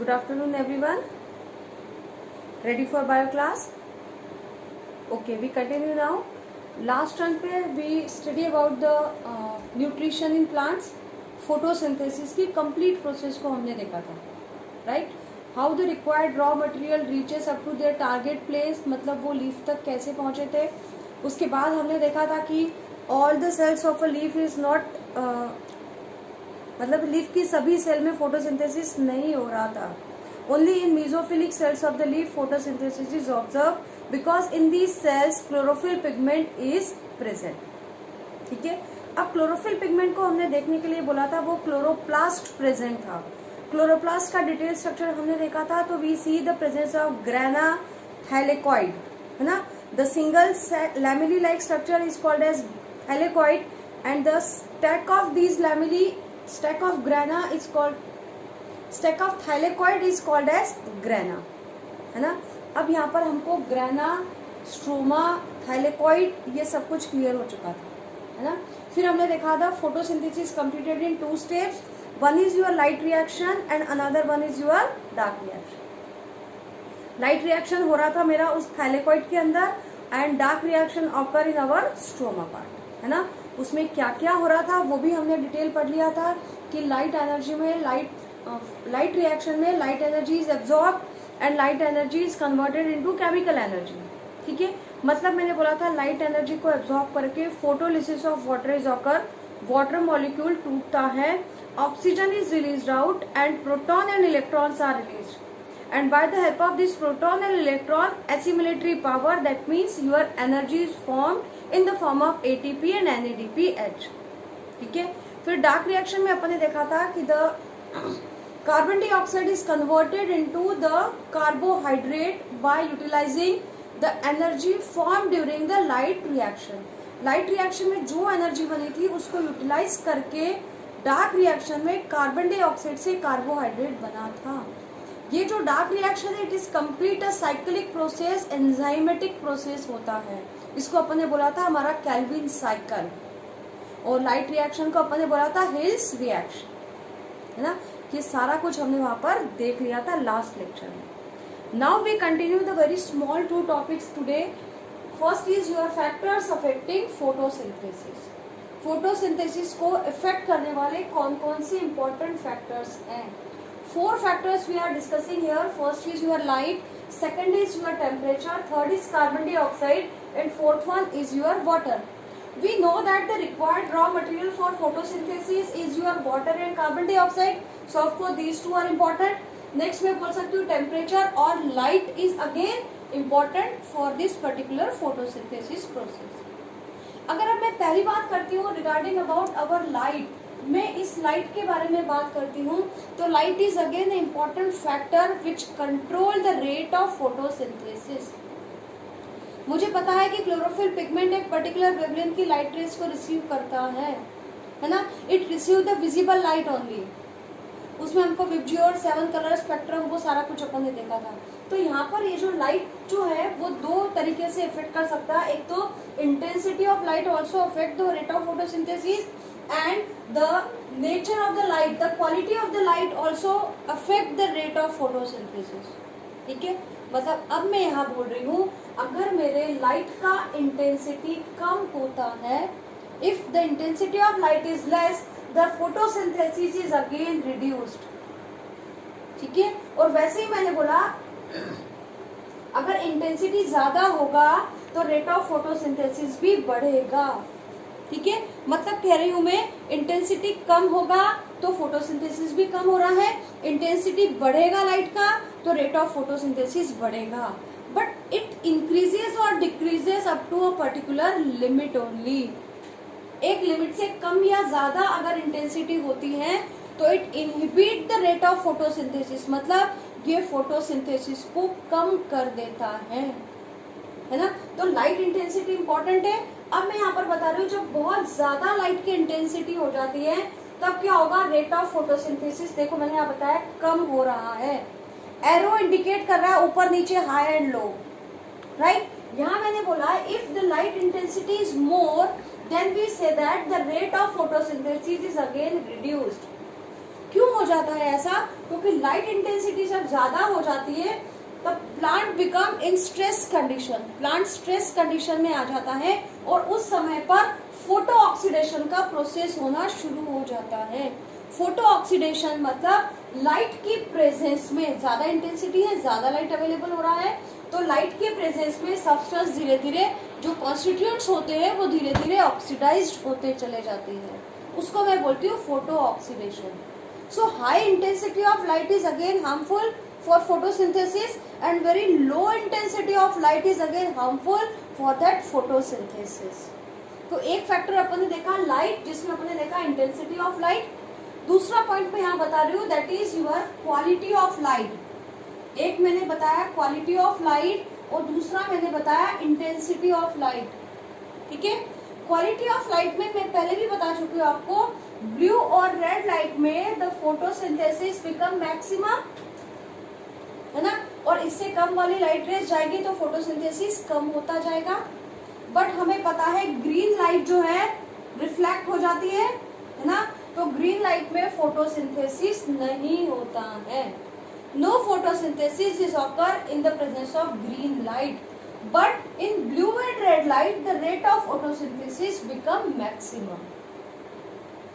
Good afternoon everyone. Ready for bio class? Okay, we continue now. Last run पे we study about the nutrition in plants. Photosynthesis की complete process को हमने देखा था, right? How the required raw material reaches up to their target place, मतलब वो leaf तक कैसे पहुँचे थे. उसके बाद हमने देखा था कि all the cells of a leaf is not मतलब लीफ की सभी सेल में फोटोसिंथेसिस नहीं हो रहा था. Only in mesophyllic cells of the leaf photosynthesis is observe because in these cells chlorophyll pigment is present. ठीक है, अब क्लोरोफिल पिगमेंट को हमने देखने के लिए बोला था, वो क्लोरोप्लास्ट प्रेजेंट था. क्लोरोप्लास्ट का डिटेल स्ट्रक्चर हमने देखा था. तो we see the presence of grana thylakoid, है ना. The single lamellae like structure is called as thylakoid and the stack of these lamellae stack of grana is called stack of thylakoid is called as grana, है ना. अब यहाँ पर हमको grana, stroma, thylakoid ये सब कुछ क्लियर हो चुका था, है ना. फिर हमने देखा था photosynthesis completed in 2 steps. One is your light reaction and another one is your dark reaction. Light reaction हो रहा था मेरा उस थाइलेकॉइड के अंदर and dark reaction occur in our stroma part, है ना. उसमें क्या क्या हो रहा था वो भी हमने डिटेल पढ़ लिया था कि लाइट एनर्जी में लाइट रिएक्शन में light energy is absorb and light energy is converted into chemical energy. ठीक है, मतलब मैंने बोला था लाइट एनर्जी को एब्जॉर्ब करके photolysis of water is occur, water molecule टूटता है, oxygen is released out and proton and electrons are released. And by the help of this proton and electron assimilatory power, that means your energy is formed in the form of ATP and NADPH. ठीक है, फिर dark reaction में अपन ने देखा था कि the carbon dioxide is converted into the carbohydrate by utilising the energy form during the light reaction. Light reaction में जो एनर्जी बनी थी उसको यूटिलाइज करके डार्क रिएक्शन में कार्बन डाइऑक्साइड से कार्बोहाइड्रेट बना था. ये जो डार्क रिएक्शन है it is complete a cyclic process, enzymatic process होता है. इसको अपन ने बोला था हमारा कैल्विन साइकिल. और लाइट रिएक्शन को अपन ने बोला था हिल्स रिएक्शन, है ना. ये सारा कुछ हमने वहां पर देख लिया था लास्ट लेक्चर में. Now we continue the very small 2 topics today. First is your factors affecting photosynthesis. Photosynthesis को इफेक्ट करने वाले कौन कौन से इंपॉर्टेंट फैक्टर्स हैं. 4 factors we are discussing here. First is your light, second is your temperature, third is carbon dioxide, and fourth one is your water. We know that the required raw material for photosynthesis is your water and carbon dioxide. So of course these two are important. Next मैं बोल सकती हूँ temperature और light is again important for this particular photosynthesis process. अगर अब मैं पहली बात करती हूँ regarding about our light, मैं इस लाइट के बारे में बात करती हूँ तो light is again important factor which control the rate of photosynthesis. मुझे पता है कि क्लोरोफिल पिगमेंट एक पर्टिकुलर वेवलेंथ की लाइट रेज को रिसीव करता है ना. It receive the visible light only. उसमें हमको विबजियोर 7 कलर स्पेक्ट्रम वो सारा कुछ अपन ने देखा था. तो यहाँ पर ये जो लाइट जो है वो 2 तरीके से इफेक्ट कर सकता है. एक तो intensity of light also affect the rate of photosynthesis and the nature of the light, the quality of the light also affect the rate of photosynthesis. ठीक है, मतलब अब मैं यहाँ बोल रही हूँ अगर मेरे लाइट का इंटेंसिटी कम होता है, if the intensity of light is less, the photosynthesis is again reduced. ठीक है, और वैसे ही मैंने बोला अगर इंटेंसिटी ज्यादा होगा तो रेट ऑफ फोटोसिंथेसिस भी बढ़ेगा. ठीक है, मतलब कह रही हूं मैं इंटेंसिटी कम होगा तो फोटोसिंथेसिस भी कम हो रहा है, इंटेंसिटी बढ़ेगा लाइट का तो रेट ऑफ फोटोसिंथेसिस बढ़ेगा. But it increases or decreases up to a particular limit only. एक लिमिट से कम या ज्यादा अगर इंटेंसिटी होती है तो it inhibit the rate of photosynthesis, मतलब ये फोटोसिंथेसिस को कम कर देता है ना. तो लाइट इंटेंसिटी इंपॉर्टेंट है. अब मैं यहाँ पर बता रही हूँ जब बहुत ज्यादा लाइट की इंटेंसिटी हो जाती है तब क्या होगा, रेट ऑफ फोटोसिंथेसिस देखो मैंने यहाँ बताया कम हो रहा है. एरो इंडिकेट कर रहा है ऊपर नीचे, हाई एंड लो, राइट. यहाँ मैंने बोला if the light intensity is more than we say that the rate of photosynthesis is again reduced. क्यों हो जाता है ऐसा? क्योंकि लाइट इंटेंसिटी जब ज्यादा हो जाती है तब plant become in stress condition, plant stress condition में आ जाता है और उस समय पर फोटो ऑक्सीडेशन का प्रोसेस होना शुरू हो जाता है। फोटो ऑक्सीडेशन मतलब लाइट की प्रेजेंस में, ज्यादा इंटेंसिटी है, ज्यादा लाइट अवेलेबल हो रहा है, तो लाइट के प्रेजेंस में सब्सटेंस धीरे धीरे जो कॉन्स्टिट्यूएंट्स होते हैं वो धीरे धीरे ऑक्सीडाइज्ड होते चले जाते हैं, उसको मैं बोलती हूँ photo oxidation. So high intensity of light is again harmful for photosynthesis and very low intensity of light is again harmful for that photosynthesis। तो एक फैक्टर अपन ने देखा लाइट, जिसमें अपन ने देखा इंटेंसिटी ऑफ लाइट। दूसरा पॉइंट मैं यहाँ बता रही हूँ that is your quality of light. एक मैंने बताया क्वालिटी ऑफ लाइट और दूसरा मैंने बताया इंटेंसिटी ऑफ लाइट। ठीक है, क्वालिटी ऑफ लाइट में मैं पहले भी बता चुकी हूँ आपको, ब्लू और रेड लाइट में द फोटोसिंथेसिस बिकम मैक्सिमम, है ना, और इससे कम वाली लाइट रेज जाएगी तो फोटोसिंथेसिस कम होता जाएगा। बट हमें पता है ग्रीन लाइट जो है रिफ्लेक्ट हो जाती है ना, तो ग्रीन लाइट में फोटोसिंथेसिस नहीं होता है। No photosynthesis is occur in the presence of green light, but in blue and red light the rate of photosynthesis become maximum.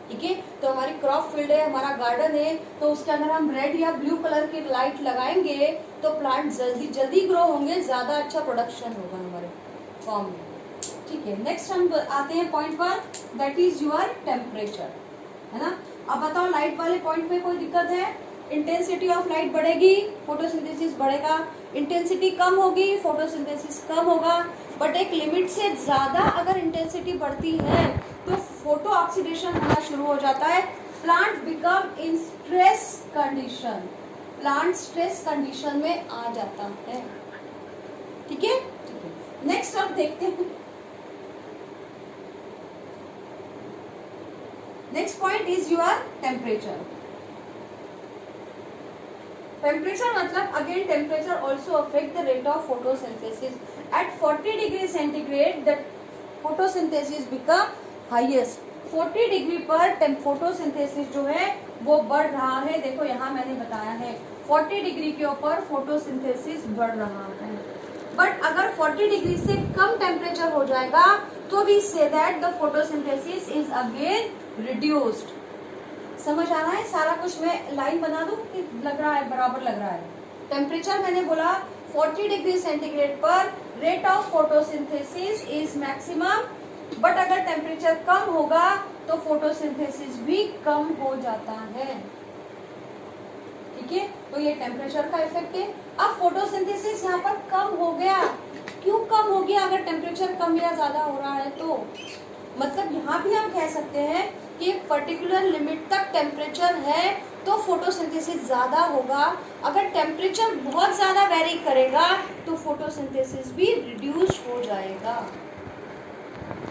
ठीक है, तो हमारी क्रॉप फील्ड है, हमारा गार्डन है, तो उसके अंदर हम रेड या ब्लू कलर की लाइट लगाएंगे तो प्लांट जल्दी जल्दी ग्रो होंगे, ज्यादा अच्छा प्रोडक्शन होगा हमारे फॉर्म में। ठीक है, नेक्स्ट हम आते हैं पॉइंट पर, दैट इज योर टेम्परेचर, है ना। अब बताओ लाइट वाले पॉइंट में कोई दिक्कत है? इंटेंसिटी ऑफ लाइट बढ़ेगी, फोटोसिंथेसिस बढ़ेगा, इंटेंसिटी कम होगी, फोटोसिंथेसिस कम होगा, बट एक लिमिट से ज्यादा अगर इंटेंसिटी बढ़ती है तो फोटो ऑक्सीडेशन होना शुरू हो जाता है, plant become in stress condition, plant stress condition में आ जाता है। ठीक है, ठीक है, नेक्स्ट अब देखते हैं, next point is your temperature. Temperature मतलब again temperature also affect the rate of photosynthesis. At 40 degree centigrade the photosynthesis become highest. 40 degree पर फोटोसिंथेसिस जो है वो बढ़ रहा है। देखो यहाँ मैंने बताया है 40 डिग्री के ऊपर फोटोसिंथेसिस बढ़ रहा है। बट अगर 40 डिग्री से कम टेम्परेचर हो जाएगा तो we say that the photosynthesis is again reduced. समझ आ रहा है सारा कुछ? मैं लाइन बना दूं कि लग रहा है बराबर लग रहा है? टेम्परेचर मैंने बोला 40 डिग्री सेंटीग्रेड पर rate of photosynthesis is maximum, but अगर टेम्परेचर कम होगा तो फोटोसिंथेसिस भी कम हो जाता है। ठीक है, तो ये टेम्परेचर का इफेक्ट है। अब फोटोसिंथेसिस यहाँ पर कम हो गया, क्यों कम हो गया? अगर टेम्परेचर कम या ज्यादा हो रहा है तो मतलब यहाँ भी हम कह सकते हैं कि एक पर्टिकुलर लिमिट तक टेम्परेचर है तो फोटोसिंथेसिस ज्यादा होगा, अगर टेम्परेचर बहुत ज्यादा वेरी करेगा तो फोटोसिंथेसिस भी रिड्यूस हो जाएगा।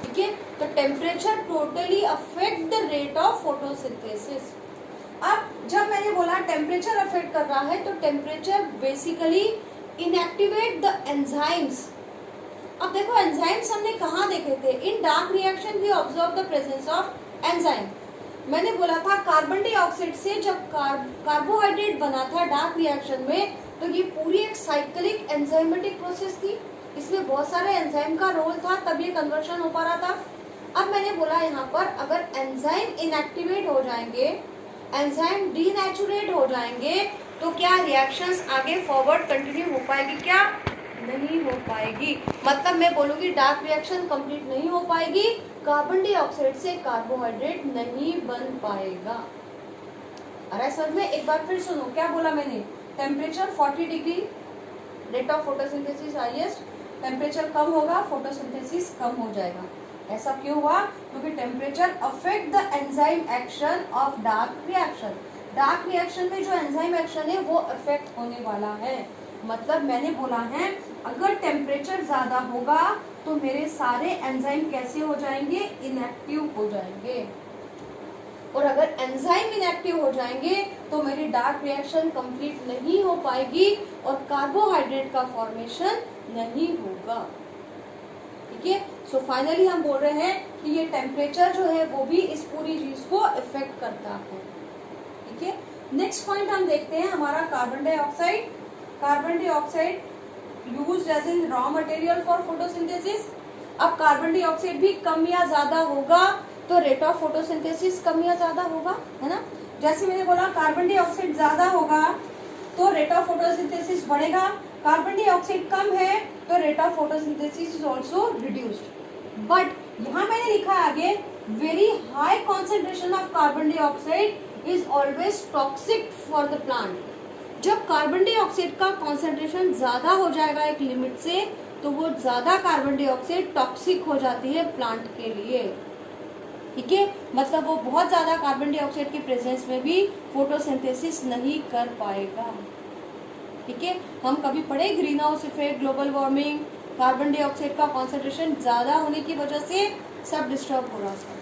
ठीक है, तो temperature totally affect the rate of photosynthesis. अब जब मैंने बोला टेम्परेचर अफेक्ट कर रहा है तो temperature basically inactivate the enzymes. अब देखो एंजाइम्स हमने कहाँ देखे थे? In dark reaction we observe the presence of enzyme. मैंने बोला था कार्बन डाइऑक्साइड से जब कार्बोहाइड्रेट बना था डार्क रिएक्शन में तो ये पूरी एक साइक्लिक एंजाइमेटिक प्रोसेस थी, इसमें बहुत सारे एंजाइम का रोल था तब ये कन्वर्शन हो पा रहा था। अब मैंने बोला यहाँ पर अगर एंजाइम इनएक्टिवेट हो जाएंगे, एंजाइम डीनेचुरेट हो जाएंगे तो क्या रिएक्शंस आगे फॉरवर्ड कंटिन्यू हो पाएगी? क्या नहीं हो पाएगी। मतलब मैं बोलूंगी डार्क रिएक्शन कंप्लीट नहीं हो पाएगी, कार्बन डाइऑक्साइड से कार्बोहाइड्रेट नहीं बन पाएगा। अरे सर में एक बार फिर सुनो, क्या बोला मैंने? Temperature 40 degree, rate of photosynthesis highest, temperature कम होगा फोटोसिंथेसिस कम हो जाएगा। ऐसा क्यों हुआ? क्योंकि temperature affect the enzyme action of dark reaction. Dark reaction में जो एंजाइम एक्शन है वो अफेक्ट होने वाला है। मतलब मैंने बोला है अगर टेम्परेचर ज्यादा होगा तो मेरे सारे एंजाइम कैसे हो जाएंगे? इनएक्टिव हो जाएंगे, और अगर एंजाइम इनएक्टिव हो जाएंगे तो मेरी डार्क रिएक्शन कंप्लीट नहीं हो पाएगी और कार्बोहाइड्रेट का फॉर्मेशन नहीं होगा। ठीक है, सो फाइनली हम बोल रहे हैं कि ये टेम्परेचर जो है वो भी इस पूरी चीज को इफेक्ट करता है। ठीक है, नेक्स्ट पॉइंट हम देखते हैं हमारा carbon dioxide. Carbon dioxide used as in raw material for photosynthesis. अब कार्बन डाइऑक्साइड भी कम या ज्यादा होगा तो रेट ऑफ फोटोसिंथेसिस कम या ज्यादा होगा, है ना। जैसे मैंने बोला कार्बन डाइऑक्साइड ज्यादा होगा तो रेट ऑफ फोटोसिंथेसिस बढ़ेगा, कार्बन डाइऑक्साइड कम है तो rate of photosynthesis is also reduced. But यहाँ मैंने लिखा आगे very high concentration of carbon dioxide is always toxic for the plant. जब कार्बन डाइऑक्साइड का कॉन्सेंट्रेशन ज्यादा हो जाएगा एक लिमिट से तो वो ज्यादा कार्बन डाइऑक्साइड टॉक्सिक हो जाती है प्लांट के लिए, ठीक है। मतलब वो बहुत ज्यादा कार्बन डाइऑक्साइड के प्रेजेंस में भी फोटोसिंथेसिस नहीं कर पाएगा, ठीक है। हम कभी पढ़े green house effect, global warming, carbon dioxide का कॉन्सेंट्रेशन ज्यादा होने की वजह से सब डिस्टर्ब हो रहा था,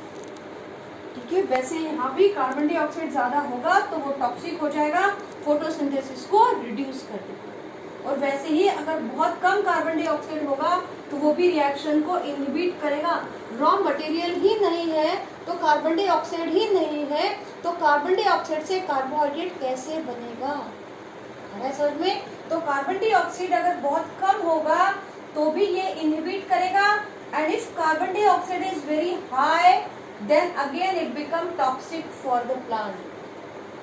ठीक है। वैसे यहाँ भी कार्बन डाइऑक्साइड ज्यादा होगा तो वो टॉक्सिक हो जाएगा, फोटोसिंथेसिस को रिड्यूस कर देगा। और वैसे ही अगर बहुत कम कार्बन डाइऑक्साइड होगा तो वो भी रिएक्शन को इनहिबिट करेगा। रॉ मटेरियल ही नहीं है तो कार्बन डाइऑक्साइड ही नहीं है तो कार्बन डाइऑक्साइड से कार्बोहाइड्रेट कैसे बनेगा, है समझ में। तो कार्बन डाइऑक्साइड अगर बहुत कम होगा तो भी ये इनहिबिट करेगा, and if carbon dioxide is very high then again it become toxic for the plant,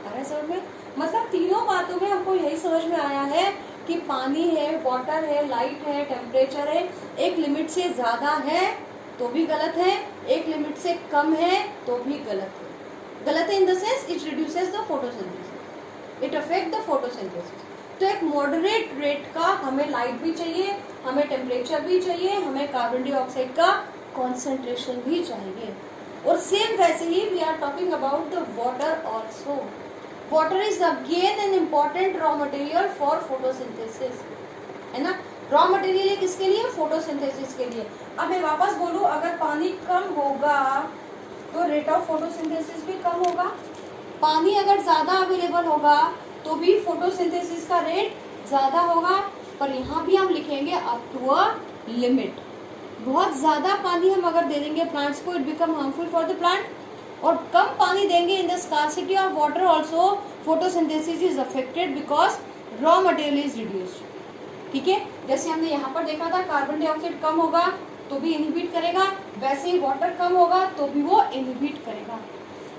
है समझ में। मतलब तीनों बातों में हमको यही समझ में आया है कि पानी है, वाटर है, लाइट है, टेम्परेचर है, एक लिमिट से ज्यादा है तो भी गलत है, एक लिमिट से कम है तो भी गलत है। गलत है in the sense it reduces the photosynthesis, it affect the photosynthesis. तो एक मॉडरेट रेट का हमें लाइट भी चाहिए, हमें टेम्परेचर भी चाहिए, हमें कार्बन डाइऑक्साइड का कॉन्सेंट्रेशन भी चाहिए। और सेम वैसे ही we are talking about the water also. Water is again an important raw material for photosynthesis, है ना। रॉ मटेरियल है किसके लिए, फोटोसिंथेसिस के लिए। अब मैं वापस बोलूं अगर पानी कम होगा तो रेट ऑफ फोटोसिंथेसिस भी कम होगा, पानी अगर ज्यादा अवेलेबल होगा तो भी फोटोसिंथेसिस का रेट ज्यादा होगा। पर यहाँ भी हम लिखेंगे अप टू अ लिमिट। बहुत ज्यादा पानी हम अगर दे देंगे प्लांट्स को it become harmful for the plant, और कम पानी देंगे इन the scarcity of water also photosynthesis is affected because raw material is reduced, ठीक है। जैसे हमने यहाँ पर देखा था कार्बन डाइऑक्साइड कम होगा तो भी इनहिबिट करेगा, वैसे ही वाटर कम होगा तो भी वो इनहिबिट करेगा।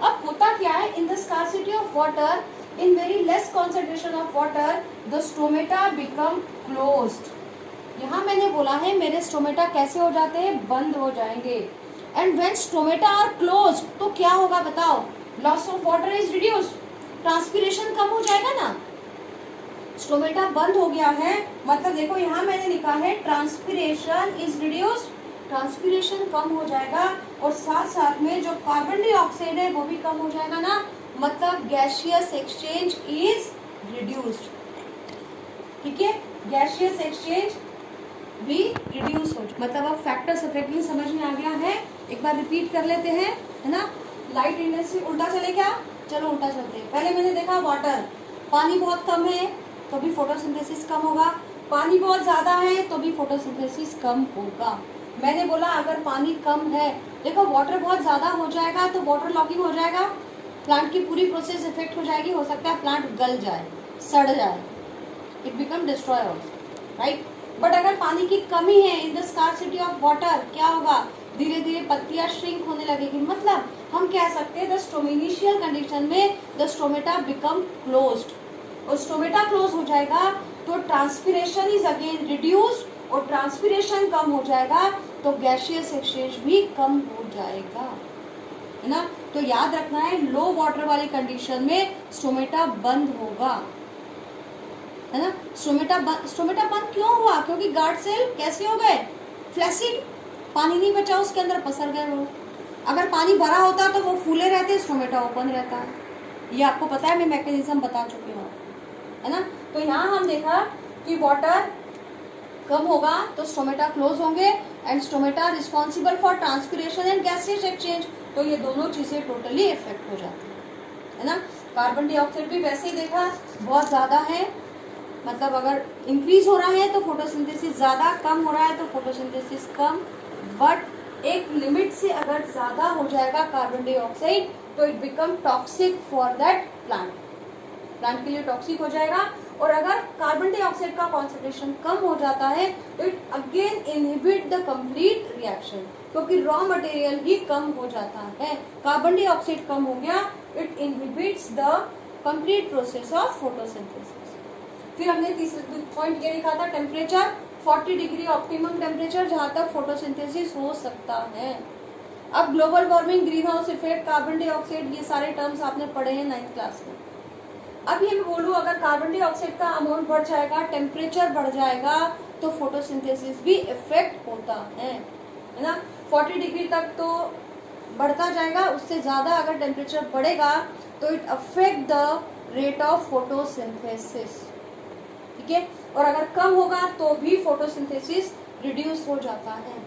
अब होता क्या है, इन the scarcity of water, in very less concentration of water the stomata become closed. यहाँ मैंने बोला है मेरे स्टोमेटा कैसे हो जाते हैं, बंद हो जाएंगे। And when stomata are closed तो क्या होगा बताओ, loss of water is reduced, transpiration कम हो जाएगा ना। स्टोमेटा बंद हो गया है मतलब देखो यहाँ मैंने लिखा है ट्रांसपिरेशन इज रिड्यूस्ड, ट्रांसपिरेशन कम हो जाएगा और साथ साथ में जो कार्बन डाइऑक्साइड है वो भी कम हो जाएगा ना, मतलब गैसियस एक्सचेंज इज रिड्यूस्ड, ठीक है। गैसियस एक्सचेंज भी रिड्यूस हो, मतलब अब फैक्टर्स इफेक्टिव समझ में आ गया है। एक बार रिपीट कर लेते हैं, है ना। लाइट इंटेंसिटी उल्टा चले क्या, चलो उल्टा चलते हैं। पहले मैंने देखा वाटर, पानी बहुत कम है तो भी फोटोसिंथेसिस कम होगा, पानी बहुत ज्यादा है तो भी फोटोसिंथेसिस कम होगा। मैंने बोला अगर पानी कम है, देखो वाटर बहुत ज्यादा हो जाएगा तो वाटर लॉकिंग हो जाएगा, प्लांट की पूरी प्रोसेस इफेक्ट हो जाएगी, हो सकता है प्लांट गल जाए, सड़ जाए, it become destroy also, right. But अगर पानी की कमी है इन द स्कार्सिटी ऑफ वाटर, क्या होगा, धीरे धीरे पत्तियां श्रिंक होने लगेगी। मतलब हम कह सकते हैं द स्टोमिनिशियल कंडीशन में द स्टोमेटा बिकम क्लोज्ड, और स्टोमेटा क्लोज हो जाएगा तो ट्रांसपिरेशन इज अगेन रिड्यूस्ड, और ट्रांसपिरेशन कम हो जाएगा तो गैसियस एक्सचेंज भी कम हो जाएगा, है ना। तो याद रखना है लो वाटर वाली कंडीशन में स्टोमेटा बंद होगा, है ना। स्टोमेटा बंद क्यों हुआ, क्योंकि गार्ड सेल कैसे हो गए, फ्लैसिड, पानी नहीं बचा उसके अंदर, पसर गए वो। अगर पानी भरा होता तो वो फूले रहते, स्टोमेटा ओपन रहता है। ये आपको पता है, मैं मैकेनिज्म बता चुकी हूँ, है ना। तो यहाँ हम देखा कि वाटर कम होगा तो स्टोमेटा क्लोज होंगे, and stomata responsible for transpiration and gaseous exchange, तो ये दोनों चीजें टोटली इफेक्ट हो जाती है ना। कार्बन डाइऑक्साइड भी वैसे ही देखा बहुत ज्यादा है, मतलब अगर इंक्रीज हो रहा है तो फोटोसिंथेसिस ज्यादा, कम हो रहा है तो फोटोसिंथेसिस कम। बट एक लिमिट से अगर ज्यादा हो जाएगा कार्बन डाइऑक्साइड तो it become toxic for that plant, plant के लिए टॉक्सिक हो जाएगा। और अगर कार्बन डाइऑक्साइड का कॉन्सेंट्रेशन कम हो जाता है तो it again inhibit the complete reaction, क्योंकि रॉ मटेरियल ही कम हो जाता है, कार्बन डाइऑक्साइड कम हो गया, it inhibits the complete process of photosynthesis. फिर हमने तीसरा पॉइंट ये लिखा था, टेम्परेचर 40 डिग्री ऑप्टिमम टेम्परेचर जहां तक फोटोसिंथेसिस हो सकता है। अब global warming, green house effect, carbon dioxide, ये सारे टर्म्स आपने पढ़े हैं 9th क्लास में। अब ये मैं बोलूँ, अगर कार्बन डाइऑक्साइड का अमाउंट बढ़ जाएगा, टेम्परेचर बढ़ जाएगा, तो फोटोसिंथेसिस भी इफेक्ट होता है ना। 40 डिग्री तक तो बढ़ता जाएगा, उससे ज्यादा अगर टेम्परेचर बढ़ेगा तो it affect the rate of photosynthesis, ठीक है। और अगर कम होगा तो भी फोटोसिंथेसिस रिड्यूस हो जाता है।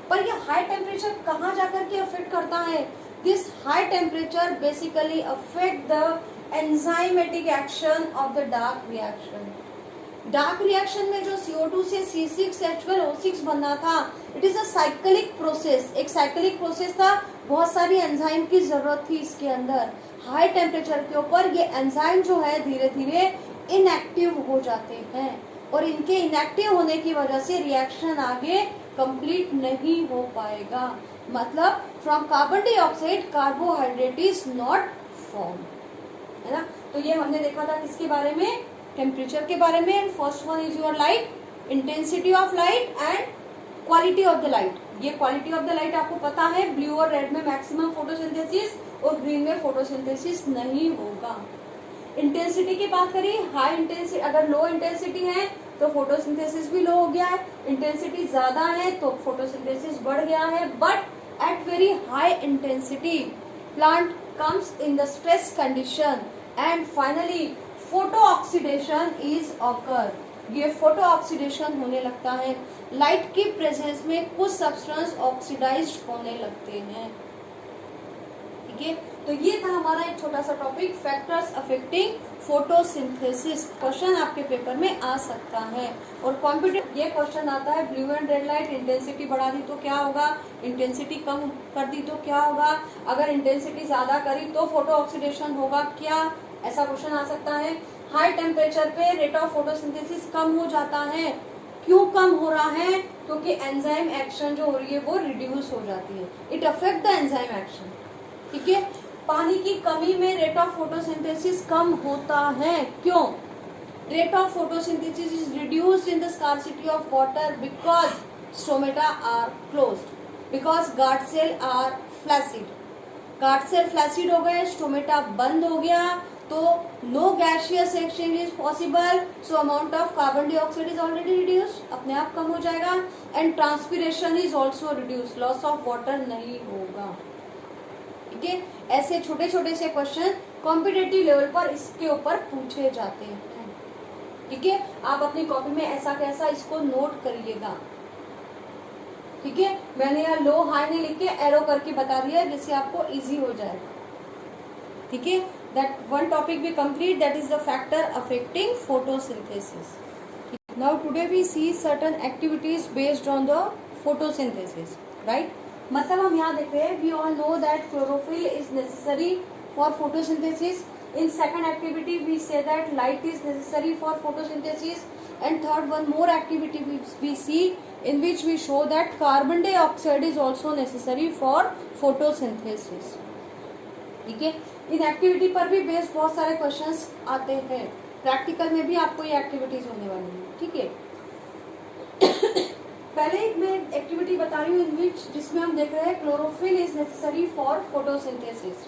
पर ये हाई टेम्परेचर कहाँ जाकर के अफेक्ट करता है? This high temperature basically affect the enzymatic action of the dark reaction. Dark reaction में जो CO2 से C6H12O6 बनना था, it is a cyclic process, एक साइक्लिक प्रोसेस था, बहुत सारी एंजाइम की जरूरत थी इसके अंदर। हाई टेम्परेचर के ऊपर ये एंजाइम जो है धीरे धीरे इनएक्टिव हो जाते हैं, और इनके इनएक्टिव होने की वजह से रिएक्शन आगे कंप्लीट नहीं हो पाएगा। मतलब from carbon dioxide carbohydrate is not form, है ना। तो ये हमने देखा था किसके बारे में? टेम्परेचर के बारे में। And first one is your light, intensity of light and quality of the light. ये क्वालिटी ऑफ द लाइट आपको पता है, ब्लू और रेड में मैक्सिमम फोटोसिंथेसिस और ग्रीन में फोटोसिंथेसिस नहीं होगा। इंटेंसिटी की बात करें, हाई इंटेंसिटी, अगर लो इंटेंसिटी है तो फोटोसिंथेसिस भी लो हो गया है, इंटेंसिटी ज्यादा है तो फोटोसिंथेसिस बढ़ गया है। But at very high intensity plant comes in the stress condition and finally photo oxidation is occur। ये फोटो ऑक्सीडेशन होने लगता है, लाइट की प्रेजेंस में कुछ सब्सटेंस ऑक्सीडाइज्ड होने लगते हैं, ठीक है। तो ये था हमारा एक छोटा सा topic, factors affecting photosynthesis. Question आपके पेपर में आ सकता है। और कॉम्पिटेटिव ये क्वेश्चन आता है, blue and red light intensity बढ़ा दी तो क्या होगा, इंटेंसिटी कम कर दी तो क्या होगा, अगर इंटेंसिटी ज्यादा करी तो फोटो ऑक्सीडेशन होगा क्या, ऐसा क्वेश्चन आ सकता है। हाई टेम्परेचर पे रेट ऑफ फोटोसिंथेसिस कम हो जाता है, क्यों कम हो रहा है? क्योंकि एंजाइम एक्शन जो हो रही है वो रिड्यूस हो जाती है, it affect the enzyme action, ठीक है। पानी की कमी में रेट ऑफ फोटोसिंथेसिस कम होता है, क्यों? Rate of photosynthesis is reduced in the scarcity of water because stomata are closed, because guard cell are flaccid. Guard cell flaccid हो गए, स्टोमेटा बंद हो गया, तो no gaseous exchange is possible, so amount of carbon dioxide is already reduced, अपने आप कम हो जाएगा। And transpiration is also reduce, loss of water नहीं होगा, ठीक है। ऐसे छोटे छोटे से क्वेश्चन कॉम्पिटिटिव लेवल पर इसके ऊपर पूछे जाते हैं, ठीक है। आप अपनी कॉपी में ऐसा कैसा इसको नोट करिएगा, ठीक है। मैंने यहाँ लो हाई नहीं लिख के एरो करके बता दिया जिससे आपको इजी हो जाएगा, ठीक है। दैट वन टॉपिक भी complete, that is the factor affecting photosynthesis. Now today we see certain activities based on the photosynthesis, right. मतलब हम यहाँ देख रहे हैं, we all know that chlorophyll is necessary for photosynthesis. In second activity we say that light is necessary for photosynthesis, and third one more activity we see in which we show that carbon dioxide is also necessary for photosynthesis, ठीक है। In activity पर भी based बहुत सारे questions आते हैं, practical में भी आपको ये एक्टिविटीज होने वाली है, ठीक है। पहले एक मैं एक्टिविटी बता रही हूँ इन विच, जिसमें हम देख रहे हैं chlorophyll is necessary for photosynthesis.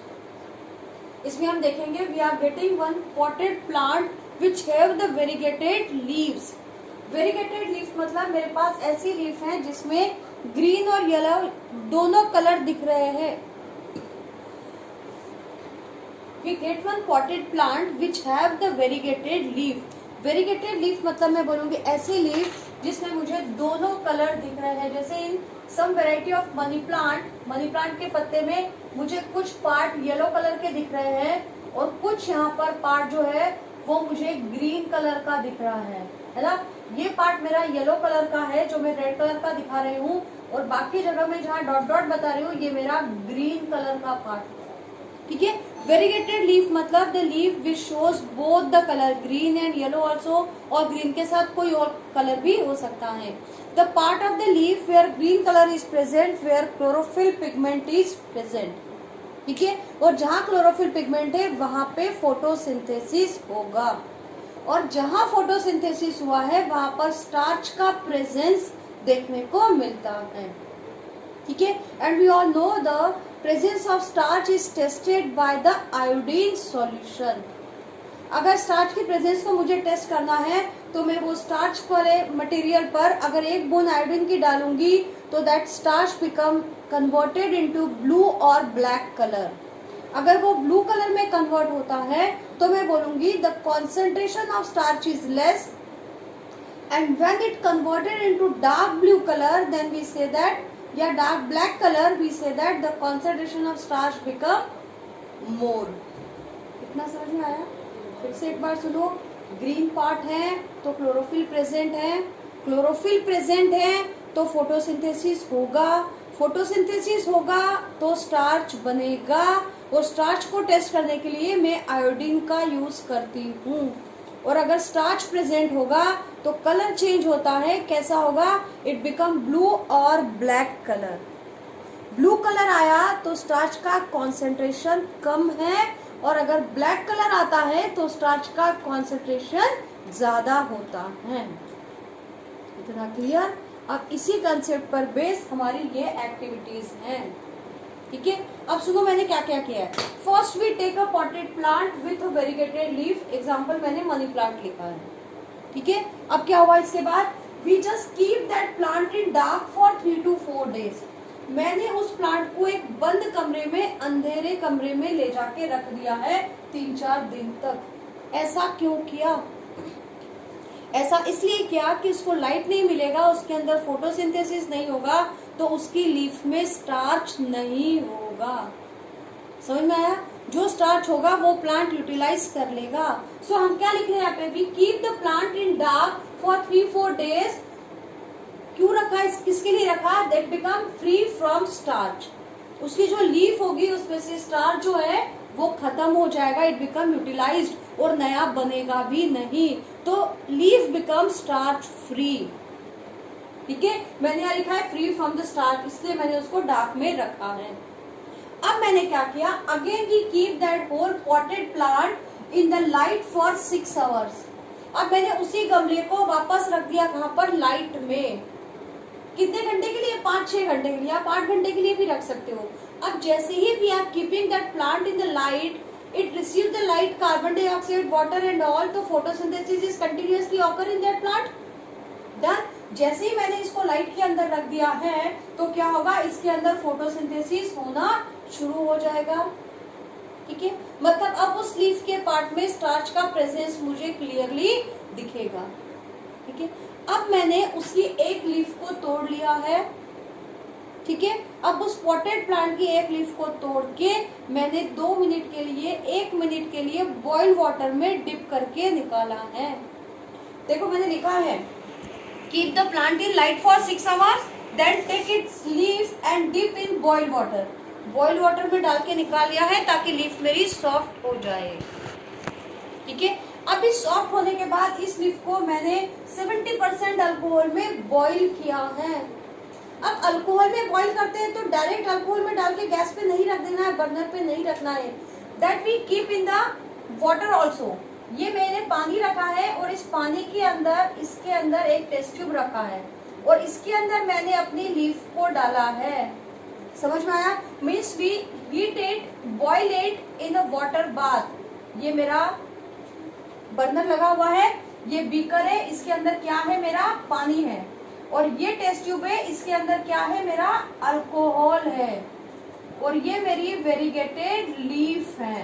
इसमें हम देखेंगे we are getting one potted plant which have the variegated leaves. Variegated leaf मतलब मेरे पास ऐसी लीफ है जिसमें ग्रीन और येलो दोनों कलर दिख रहे हैं। We get one potted plant which have the variegated leaf. Variegated leaf मतलब मैं बोलूंगी ऐसी लीफ जिसमें मुझे दोनों कलर दिख रहे हैं, जैसे इन some variety of money plant के पत्ते में मुझे कुछ पार्ट येलो कलर के दिख रहे हैं और कुछ यहाँ पर पार्ट जो है वो मुझे ग्रीन कलर का दिख रहा है ना। ये पार्ट मेरा येलो कलर का है जो मैं रेड कलर का दिखा रही हूँ, और बाकी जगह में जहाँ डॉट डॉट बता रही हूँ ये मेरा ग्रीन कलर का पार्ट है, ठीक है। वेरीगेटेड लीफ मतलब the leaf which shows both the colour green and yellow also, और ग्रीन के साथ कोई और कलर भी हो सकता है। The part of the leaf where green colour is present where chlorophyll pigment is present, ठीक है। और जहाँ क्लोरोफिल पिगमेंट है वहां पे फोटोसिंथेसिस होगा, और जहां फोटोसिंथेसिस हुआ है वहां पर स्टार्च का प्रेजेंस देखने को मिलता है, ठीक है। And we all know the presence of starch is tested by the iodine solution. अगर स्टार्च की प्रेजेंस को मुझे टेस्ट करना है तो मैं वो स्टार्च वाले मटेरियल पर अगर एक बूंद आयोडीन की डालूंगी तो that starch become converted into blue और ब्लैक कलर। अगर वो ब्लू कलर में कन्वर्ट होता है तो मैं बोलूंगी the concentration of starch is less, and when it converted into dark blue colour then we say that, या dark black colour we say that the concentration of starch become more. इतना समझ में आया? फिर से एक बार सुनो। ग्रीन पार्ट है तो क्लोरोफिल प्रेजेंट है, क्लोरोफिल प्रेजेंट है तो फोटोसिंथेसिस होगा, फोटोसिंथेसिस होगा तो स्टार्च बनेगा, और स्टार्च को टेस्ट करने के लिए मैं आयोडीन का यूज करती हूँ। और अगर स्टार्च प्रेजेंट होगा तो कलर चेंज होता है, कैसा होगा? इट बिकम ब्लू और ब्लैक कलर। ब्लू कलर आया तो स्टार्च का कॉन्सेंट्रेशन कम है, और अगर ब्लैक कलर आता है तो स्टार्च का कॉन्सेंट्रेशन ज्यादा होता है। इतना क्लियर? अब इसी कंसेप्ट पर बेस हमारी ये एक्टिविटीज हैं, ठीक है। अब सुनो मैंने क्या क्या किया है। First we take a potted plant with variegated leaf, example मैंने मनी प्लांट लिखा है, ठीक है। अब क्या हुआ इसके बाद? We just keep that plant in dark for 3 to 4 days। मैंने उस प्लांट को एक बंद कमरे में, अंधेरे कमरे में ले जाके रख दिया है 3-4 दिन तक। ऐसा क्यों किया? ऐसा इसलिए किया कि उसको लाइट नहीं मिलेगा, उसके अंदर फोटोसिंथेसिस नहीं होगा तो उसकी लीफ में स्टार्च नहीं होगा। समझ में आया? जो स्टार्च होगा वो प्लांट यूटिलाइज कर लेगा। सो हम क्या लिख रहे हैं यहाँ पे? We keep the plant in dark for 3-4 days। क्यों रखा है? किसके लिए रखा? That become free from starch. उसकी जो लीफ होगी उसमें से स्टार्च जो है वो खत्म हो जाएगा, इट बिकम यूटिलाइज्ड, और नया बनेगा भी नहीं, तो लीफ बिकम स्टार्च फ्री, ठीक है। मैंने यहाँ लिखा है फ्री फ्रॉम द स्टार्च, इसलिए मैंने उसको डार्क में रखा है। अब मैंने क्या किया? Again we keep that whole potted plant in the light for 6 hours। अब मैंने उसी गमले को वापस रख दिया कहाँ पर? लाइट में। कितने घंटे के लिए? 5-6 घंटे के लिए, आप 8 घंटे के लिए भी रख सकते हो। अब जैसे ही we are keeping that plant in the light, it receive the light, carbon dioxide, water and all, तो photosynthesis is continuously occur in that plant। Done। जैसे ही मैंने इसको लाइट के अंदर रख दिया है तो क्या होगा? इसके अंदर फोटोसिंथेसिस होना शुरू हो जाएगा, ठीक है। मतलब अब उस लीफ के पार्ट में स्टार्च का प्रेजेंस मुझे क्लियरली दिखेगा, ठीक है। अब मैंने उसकी एक लीफ को तोड़ लिया है, ठीक है। अब उस पॉटेड प्लांट की एक लीफ को तोड़ के मैंने 2 मिनट के लिए, 1 मिनट के लिए बॉइल्ड वाटर में डिप करके निकाला है। देखो मैंने लिखा है keep the plant in light for 6 hours, then take its leaf and dip in boiled water. Boiled water में डाल के निकाल लिया है ताकि लीफ मेरी सॉफ्ट हो जाए, ठीक है। अब इस सॉफ्ट होने के बाद इस लीफ को मैंने 70% अल्कोहल में बॉइल किया है। अब अल्कोहल में बॉइल करते हैं तो डायरेक्ट अल्कोहल में डाल के गैस पे नहीं रख देना है, बर्नर पे नहीं रखना है। That we keep in the water also. ये मैंने पानी रखा है और इस पानी के अंदर, इसके अंदर एक टेस्ट ट्यूब रखा है और इसके अंदर मैंने अपनी लीफ को डाला है। समझ में आया? Means we heat it, boil it in a water bath. ये मेरा बर्नर लगा हुआ है, ये बीकर है, इसके अंदर क्या है? मेरा पानी है, और ये टेस्ट ट्यूब है, इसके अंदर क्या है? मेरा अल्कोहल है, और ये मेरी वेरीगेटेड लीफ है।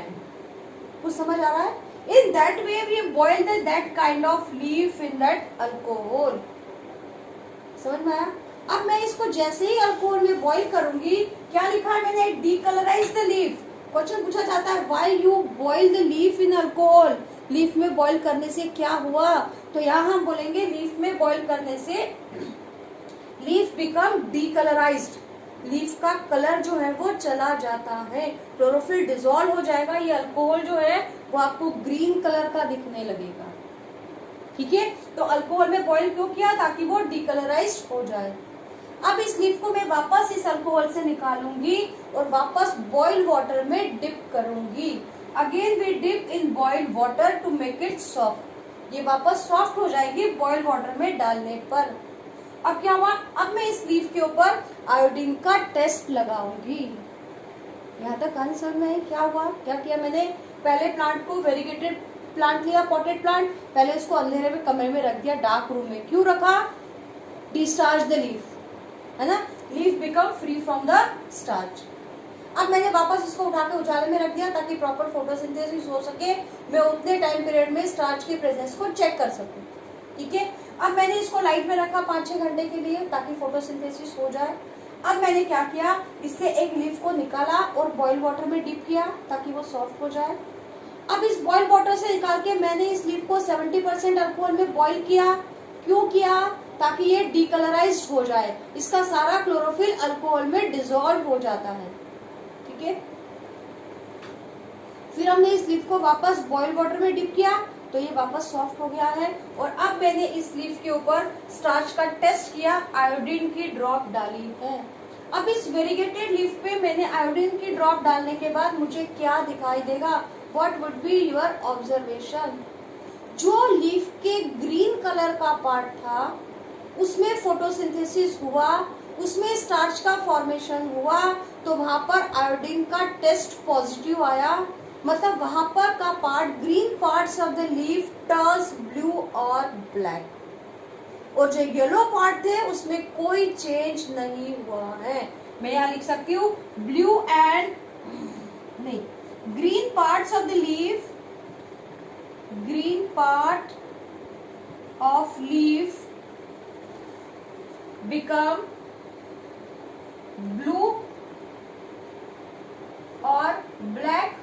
कुछ समझ आ रहा है? In that way we boil that kind of leaf in that alcohol. समझ में आया? अब मैं इसको जैसे ही अल्कोहल में बॉइल करूंगी, क्या लिखा है मैंने? Decolourise the leaf. क्वेश्चन पूछा जाता है why you boil the leaf in alcohol. Leaf में बॉइल करने से क्या हुआ? तो यहाँ हम बोलेंगे लीफ में बॉइल करने से लीफ बिकम डीकलराइज्ड। लीफ का कलर जो है वो चला जाता है, क्लोरोफिल डिसॉल्व हो जाएगा, ये अल्कोहल जो है वो आपको ग्रीन कलर का दिखने लगेगा। ठीक है, तो अल्कोहल में बॉईल क्यों किया? ताकि वो डीकलराइज हो जाए। अब इस लीफ को मैं वापस इस अल्कोहल से निकालूंगी और वापस बॉइल वाटर में डिप करूंगी। Again we dip in boiled water to make it soft. ये वापस सॉफ्ट हो जाएगी बॉइल्ड वाटर में डालने पर। अब क्या हुआ? अब मैं इस लीफ के ऊपर आयोडीन का टेस्ट लगाऊंगी। यहाँ तक कहानी समझ में आई? क्या हुआ, क्या किया मैंने? पहले प्लांट को वेरीगेटेड प्लांट लिया, पॉटेड प्लांट, पहले उसको अंधेरे में कमरे में रख दिया, डार्क रूम में। क्यों रखा? डिस्चार्ज द लीफ, है ना, leaf become free from the starch. अब मैंने वापस इसको उठा के उजाले में रख दिया ताकि प्रॉपर फोटोसिंथेसिस हो सके, मैं उतने टाइम पीरियड में स्टार्च के प्रेजेंस को चेक कर सकूं। ठीक है, अब मैंने इसको लाइट में रखा 5-6 घंटे के लिए ताकि फोटोसिंथेसिस हो जाए। अब मैंने क्या किया, इससे एक लीफ को निकाला और बॉइल वाटर में डिप किया ताकि वो सॉफ्ट हो जाए। अब इस बॉइल वाटर से निकाल के मैंने इस लीफ को 70% अल्कोहल में बॉइल किया। क्यों किया? ताकि ये डीकलराइज्ड हो जाए, इसका सारा क्लोरोफिल अल्कोहल में डिसॉल्व हो जाता है। ठीक है, फिर हमने इस लीफ को वापस बॉइल वाटर में डिप किया तो ये वापस सॉफ्ट हो गया है। और अब मैंने इस लीफ के ऊपर स्टार्च का टेस्ट किया, आयोडीन की ड्रॉप डाली है। अब इस वेरीगेटेड लीफ पे मैंने आयोडीन की ड्रॉप डालने के बाद मुझे क्या दिखाई देगा? What would be your observation? जो लीफ के ग्रीन कलर का पार्ट था उसमें फोटोसिंथेसिस हुआ, उसमें स्टार्च का फॉर्मेशन हुआ, तो वहां पर आयोडीन का टेस्ट पॉजिटिव आया। मतलब वहां पर का part, green parts of the leaf turns blue और ब्लैक, और जो येलो पार्ट थे उसमें कोई चेंज नहीं हुआ है। मैं यहाँ लिख सकती हूँ ब्लू एंड नहीं, green parts of the leaf, green part of leaf become blue और black,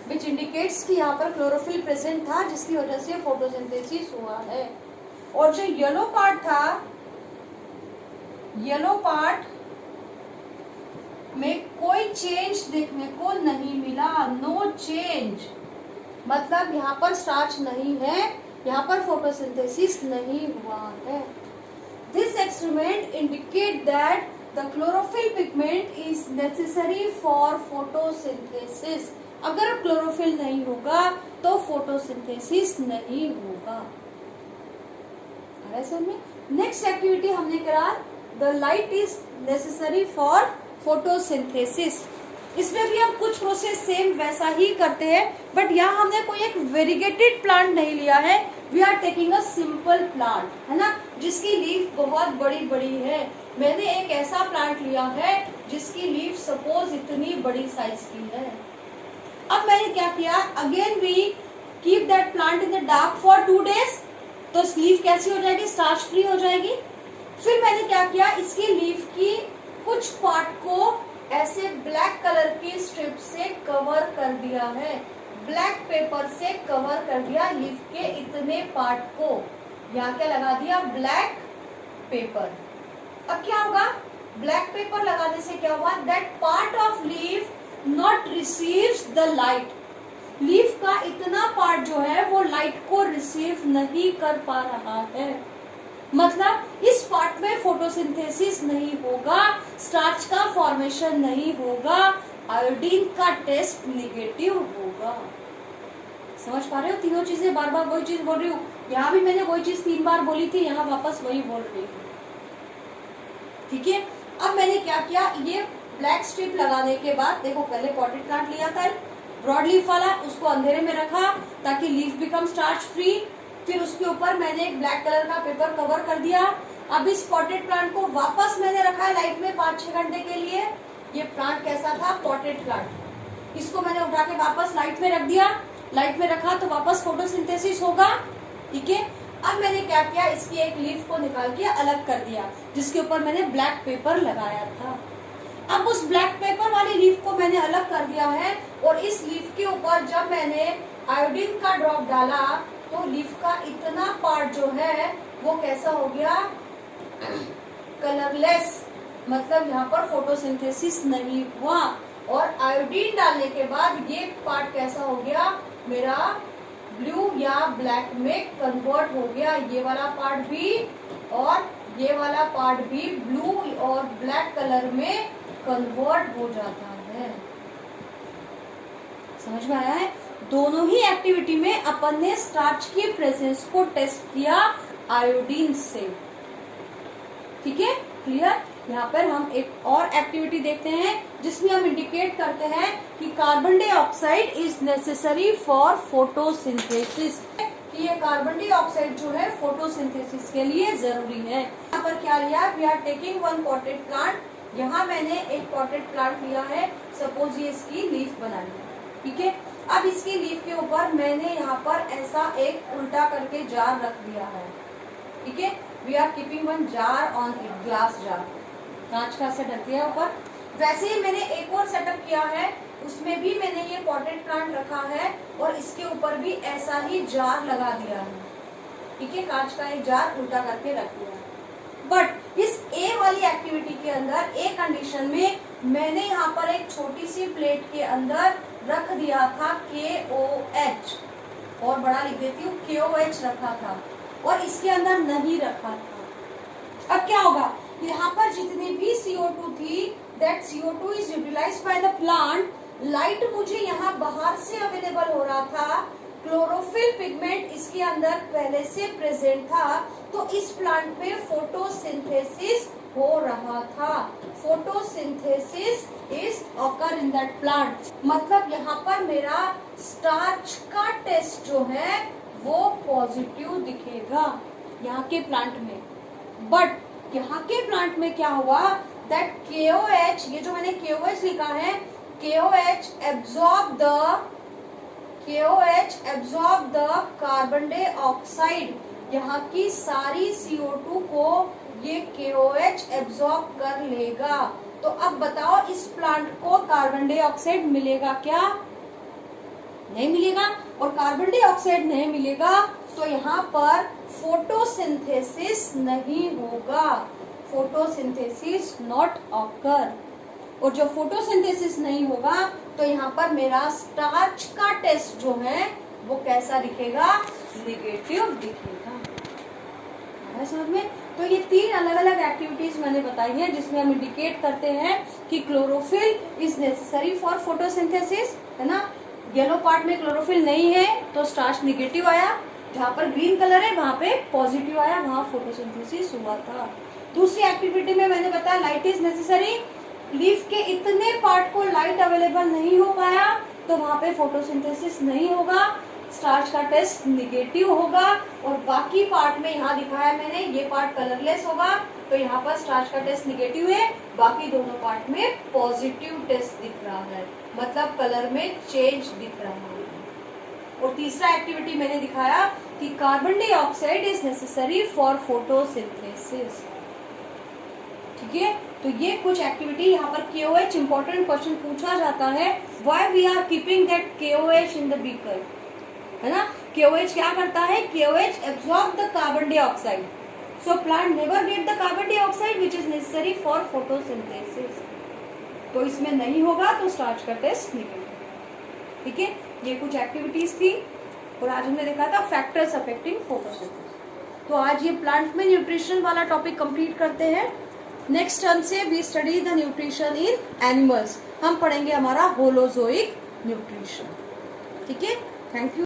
which indicates कि यहाँ पर क्लोरोफिल प्रेजेंट था जिसकी वजह से फोटोसिंथेसिस हुआ है। और जो येलो पार्ट था, येलो पार्ट में कोई चेंज देखने को नहीं मिला, नो चेंज। मतलब यहाँ पर स्टार्च नहीं है, यहाँ पर फोटोसिंथेसिस नहीं हुआ है। This experiment indicate that the chlorophyll pigment is necessary for photosynthesis. अगर क्लोरोफिल नहीं होगा तो फोटोसिंथेसिस नहीं होगा। नेक्स्ट एक्टिविटी हमने करा, the light is necessary for photosynthesis. इसमें भी हम कुछ प्रोसेस सेम वैसा ही करते हैं, बट यहाँ हमने कोई एक वेरीगेटेड प्लांट नहीं लिया है, we are taking a simple plant, है ना, जिसकी लीफ बहुत बड़ी बड़ी है। मैंने एक ऐसा प्लांट लिया है जिसकी लीफ सपोज इतनी बड़ी साइज की है। अब मैंने क्या किया, again we keep that plant in the dark for 2 days, तो लीफ कैसी हो जाएगी? स्टार्च फ्री हो जाएगी। फिर मैंने क्या किया, इसकी लीफ की कुछ पार्ट को ऐसे ब्लैक कलर की स्ट्रिप से कवर कर दिया है, ब्लैक पेपर से कवर कर दिया लीफ के इतने पार्ट को। यहाँ क्या लगा दिया? Black pepper. अब क्या होगा? ब्लैक पेपर लगाने से क्या हुआ? That part of leaf not receives the light. Leaf का इतना पार्ट जो है वो लाइट को रिसीव नहीं कर पा रहा है। मतलब इस पार्ट में फोटोसिंथेसिस नहीं होगा, स्टार्च का फॉर्मेशन नहीं होगा, आयोडीन का टेस्ट नेगेटिव होगा। समझ पा रहे हो? तीनों चीजें बार बार वही चीज बोल रही हूँ। यहाँ भी मैंने वही चीज 3 बार बोली थी, यहाँ वापस वही बोल रही हूँ। ठीक है, अब मैंने क्या किया, ये ब्लैक स्ट्रिप लगाने के बाद देखो, पहले पॉटेड प्लांट लिया था ब्रॉड लीफ वाला, उसको अंधेरे में रखा ताकि लीफ बिकम स्टार्च फ्री। फिर उसके ऊपर मैंने एक ब्लैक कलर का पेपर कवर कर दिया। अब इस पॉटेड प्लांट को वापस मैंने रखा है लाइट में 5-6 घंटे के लिए। ये प्लांट कैसा था? Potted plant. इसको मैंने उठा के वापस लाइट में रख दिया, लाइट में रखा तो वापस फोटोसिंथेसिस होगा। ठीक है, अब मैंने क्या किया, इसकी एक लीफ को निकाल के अलग कर दिया जिसके ऊपर मैंने ब्लैक पेपर लगाया था। अब उस ब्लैक पेपर वाली लीफ को मैंने अलग कर दिया है, और इस लीफ के ऊपर जब मैंने आयोडीन का ड्रॉप डाला तो लीफ का इतना पार्ट जो है वो कैसा हो गया? कलरलेस, मतलब यहाँ पर फोटोसिंथेसिस नहीं हुआ। और आयोडीन डालने के बाद ये पार्ट कैसा हो गया, मेरा ब्लू या ब्लैक में कन्वर्ट हो गया, ये वाला पार्ट भी और ये वाला पार्ट भी ब्लू और ब्लैक कलर में कन्वर्ट हो जाता है। समझ में आया है? दोनों ही एक्टिविटी में अपन ने स्टार्च की प्रेजेंस को टेस्ट किया आयोडीन से। ठीक है, क्लियर? यहाँ पर हम एक और एक्टिविटी देखते हैं जिसमें हम इंडिकेट करते हैं कि carbon dioxide is necessary for photosynthesis, कि ये कार्बन डाइऑक्साइड जो है फोटोसिंथेसिस के लिए जरूरी है। यहाँ पर क्या लिया, we are taking one potted plant. यहाँ मैंने एक पॉटेड प्लांट लिया है, सपोज ये इसकी लीफ बनानी है। ठीक है, अब इसकी लीफ के ऊपर मैंने यहाँ पर ऐसा एक उल्टा करके जार रख दिया है। ठीक है, we are keeping one jar on it, glass jar, कांच का से ढक दिया ऊपर। वैसे ही मैंने एक और सेटअप किया है, उसमें भी मैंने ये पॉटेड प्लांट रखा है और इसके ऊपर भी ऐसा ही जार लगा दिया है। ठीक है, कांच का एक जार उल्टा करके रख दिया है। बट इस ए वाली एक्टिविटी के अंदर एक कंडीशन में मैंने यहाँ पर एक छोटी सी प्लेट के अंदर रख दिया था KOH, और बड़ा लिख देती हूँ, KOH रखा था और इसके अंदर नहीं रखा था। अब क्या होगा, यहाँ पर जितनी भी CO2 थी, that CO2 is utilized by the plant, light मुझे यहाँ बाहर से अवेलेबल हो रहा था, क्लोरोफिल पिगमेंट इसके अंदर पहले से प्रेजेंट था, तो इस प्लांट पे फोटोसिंथेसिस हो रहा था। Photosynthesis is occur in that plant. मतलब यहाँ पर मेरा स्टार्च का टेस्ट जो है वो पॉजिटिव दिखेगा यहाँ के प्लांट में। बट यहाँ के प्लांट में क्या हुआ, दैट KOH, ये जो मैंने KOH लिखा है, KOH absorb the carbon dioxide, यहाँ की सारी CO2 को ये KOH एब्जॉर्ब कर लेगा। तो अब बताओ इस प्लांट को कार्बन डाइऑक्साइड मिलेगा क्या? नहीं मिलेगा। और कार्बन डाइऑक्साइड नहीं मिलेगा तो यहाँ पर फोटोसिंथेसिस नहीं होगा, फोटोसिंथेसिस नॉट ऑकर। और जो फोटोसिंथेसिस नहीं होगा तो यहाँ पर मेरा स्टार्च का टेस्ट जो है वो कैसा दिखेगा, नेगेटिव दिखेगा। समझ में? तो ये तीन अलग अलग एक्टिविटीज मैंने बताई हैं जिसमें हम इंडिकेट करते हैं कि chlorophyll is necessary for photosynthesis, है ना। येलो पार्ट में क्लोरोफिल नहीं है तो स्टार्च नेगेटिव आया, जहाँ पर ग्रीन कलर है वहाँ पे पॉजिटिव आया, वहाँ फोटोसिंथेसिस हुआ था। दूसरी एक्टिविटी में मैंने बताया लाइट इज नेसेसरी, लीफ के इतने पार्ट को लाइट अवेलेबल नहीं हो पाया तो वहाँ पे फोटोसिंथेसिस नहीं होगा, स्टार्च का टेस्ट निगेटिव होगा। और बाकी पार्ट में यहाँ दिखाया मैंने, ये पार्ट कलरलेस होगा तो यहाँ पर स्टार्च का टेस्ट निगेटिव है, बाकी दोनों पार्ट में पॉजिटिव टेस्ट दिख रहा है, मतलब कलर में चेंज दिख रहा है। और तीसरा एक्टिविटी मैंने दिखाया कि carbon dioxide is necessary for photosynthesis. ठीक है, तो ये कुछ एक्टिविटी। यहाँ पर KOH इंपॉर्टेंट क्वेश्चन पूछा जाता है, why we are keeping that KOH in the beaker, है ना। KOH क्या करता है, KOH absorb the carbon dioxide, so plant never get the carbon dioxide which is necessary for photosynthesis. तो इसमें नहीं होगा तो स्टार्च का टेस्ट निकलेगा। ठीक है, ये कुछ एक्टिविटीज थी और आज हमने देखा था फैक्टर्स अफेक्टिंग फोटोसिंथेसिस। तो आज ये प्लांट में न्यूट्रिशन वाला टॉपिक कंप्लीट करते हैं। नेक्स्ट टर्म से we study the nutrition in animals, हम पढ़ेंगे हमारा होलोजोइक न्यूट्रिशन। ठीक है, थैंक यू।